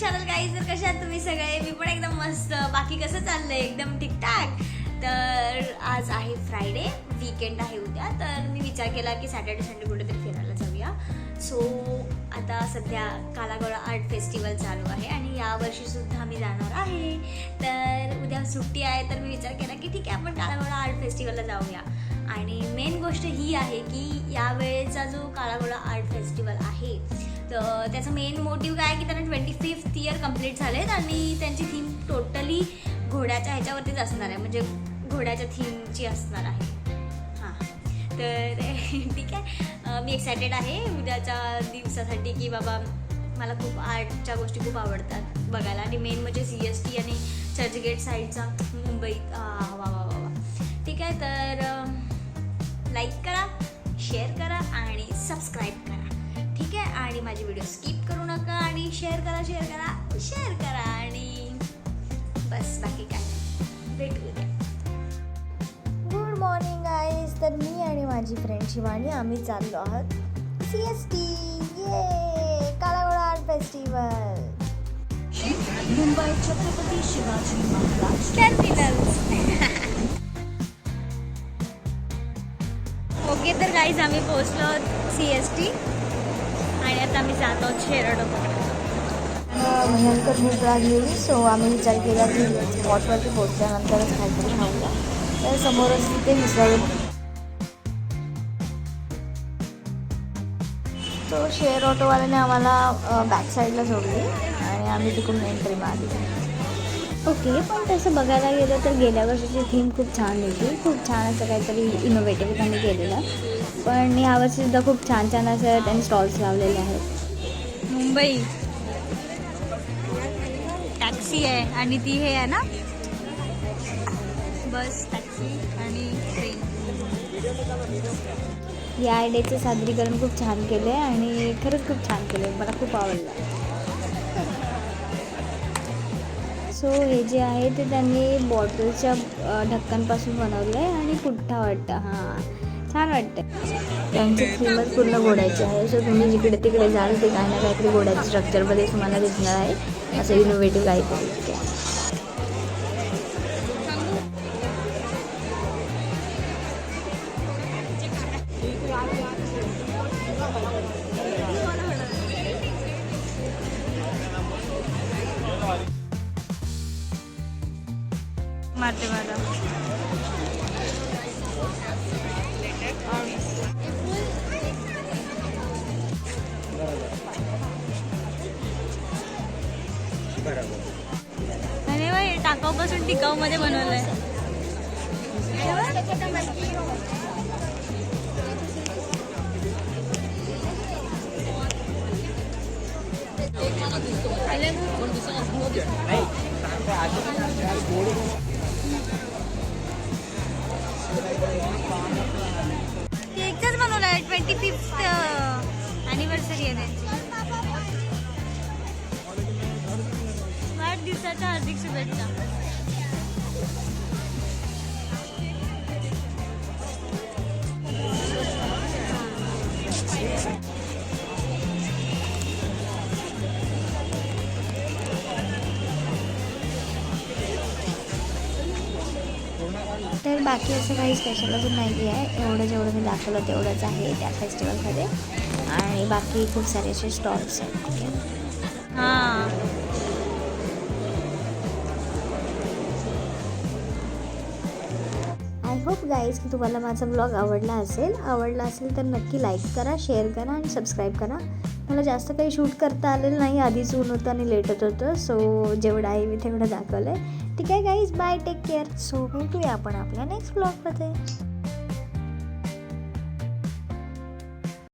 Channel guys. तर कशा आहात तुम्ही सगळे? मी पण एकदम मस्त. बाकी कसं चाललंय? एकदम ठीकठाक. तर आज आहे फ्रायडे, वीकेंड आहे उद्या. तर मी विचार केला की सॅटर्डे संडे कुठेतरी फिरायला जाऊया. सो आता सध्या कालागोळा आर्ट फेस्टिवल चालू आहे आणि यावर्षी सुद्धा मी जाणार आहे. तर उद्या सुट्टी आहे तर मी विचार केला की ठीक आहे, आपण कालागोळा आर्ट फेस्टिवलला जाऊया. आणि मेन गोष्ट ही आहे की यावेळेचा जो कालागोळा आर्ट फेस्टिवल आहे तर त्याचं मेन मोटिव्ह काय की त्यांना 25th इयर कंप्लीट झाले आहेत आणि त्यांची थीम टोटली घोड्याच्या ह्याच्यावरतीच असणार आहे, म्हणजे घोड्याच्या थीमची असणार आहे. हां, तर ठीक आहे. मी एक्सायटेड आहे उद्याच्या दिवसासाठी की बाबा मला खूप आर्टच्या गोष्टी खूप आवडतात बघायला. आणि मेन म्हणजे CST आणि चर्चगेट साईडचा मुंबईत वा वा वा वा. ठीक आहे, तर लाईक करा, शेअर करा आणि सबस्क्राईब करा. ठीक आहे, आणि माझी व्हिडिओ स्किप करू नका आणि शेअर करा आणि बस बाकी काय भेटू द्या. Good morning guys. तर मी आणि माझी फ्रेंड शिवानी आम्ही चाललो आहोत CST ये Kala Ghoda art festival, Mumbai Chhatrapati Shivaji Maharaj terminals. Okay, तर गाईज आम्ही पोहोचलो CST आणि आता आम्ही जात आहोत शेअर भयंकर भूक लागलेली. सो आम्ही विचार केला की स्पॉटवरती पोहोचल्यानंतरच काहीतरी खाऊया. तर समोरच तिथे मिसळ. तो शेअर ऑटोवाल्याने आम्हाला बॅक साईडला सोडली आणि आम्ही तिकडून एंट्री मारली. ओके, पण तसं बघायला गेलं तर गेल्या वर्षीची थीम खूप छान होती. खूप छान असं काहीतरी इनोव्हेटिव्ह त्यांनी केलेलं. पण यावर्षीसुद्धा खूप छान छान असं त्यांनी स्टॉल्स लावलेले आहेत. मुंबई टॅक्सी आहे आणि ती हे आहे ना बस, टॅक्सी आणि ट्रेन. या डेचं सादरीकरण खूप छान केलं आहे आणि खरंच खूप छान केलं आहे, मला खूप आवडलं. सो हे जे आहे ते त्यांनी बॉटलच्या ढक्कनपासून बनवलं आहे आणि पुठ्ठा वाटतं. हां, छान वाटतं. त्यांची थीमच पूर्ण घोड्याची आहे. सो तुम्ही जिकडे तिकडे जाल ते काही ना काहीतरी घोड्याच्या स्ट्रक्चरमध्ये तुम्हाला दिसणार आहे, असं इनोव्हेटिव्ह काहीतरी. ठीक आहे, मारते माझा. अरे वा, हे टाकाऊपासून टिकाऊमध्ये बनवलंय. केकच बनवलाय. 25th ॲनिव्हर्सरी आहे त्यांची. वाढदिवसाच्या हार्दिक शुभेच्छा. तर बाकी असं काही स्पेशल अजून नाही आहे. एवढं जेवढं मी दाखवलं तेवढंच आहे त्या फेस्टिवलमध्ये. आणि बाकी खूप सारे असे स्टॉल्स आहेत. हां, आय होप गाईज की तुम्हाला माझा ब्लॉग आवडला असेल तर नक्की लाईक करा, शेअर करा आणि सबस्क्राईब करा. मला जास्त काही शूट करता आलेलं नाही, आधीच ऊन होतं आणि लेट होतं. सो जेवढं आहे मी तेवढं दाखवलं आहे. ठीक आहे guys, bye, take care. So भेटूया आपण आपल्या नेक्स्ट ब्लॉगमध्ये.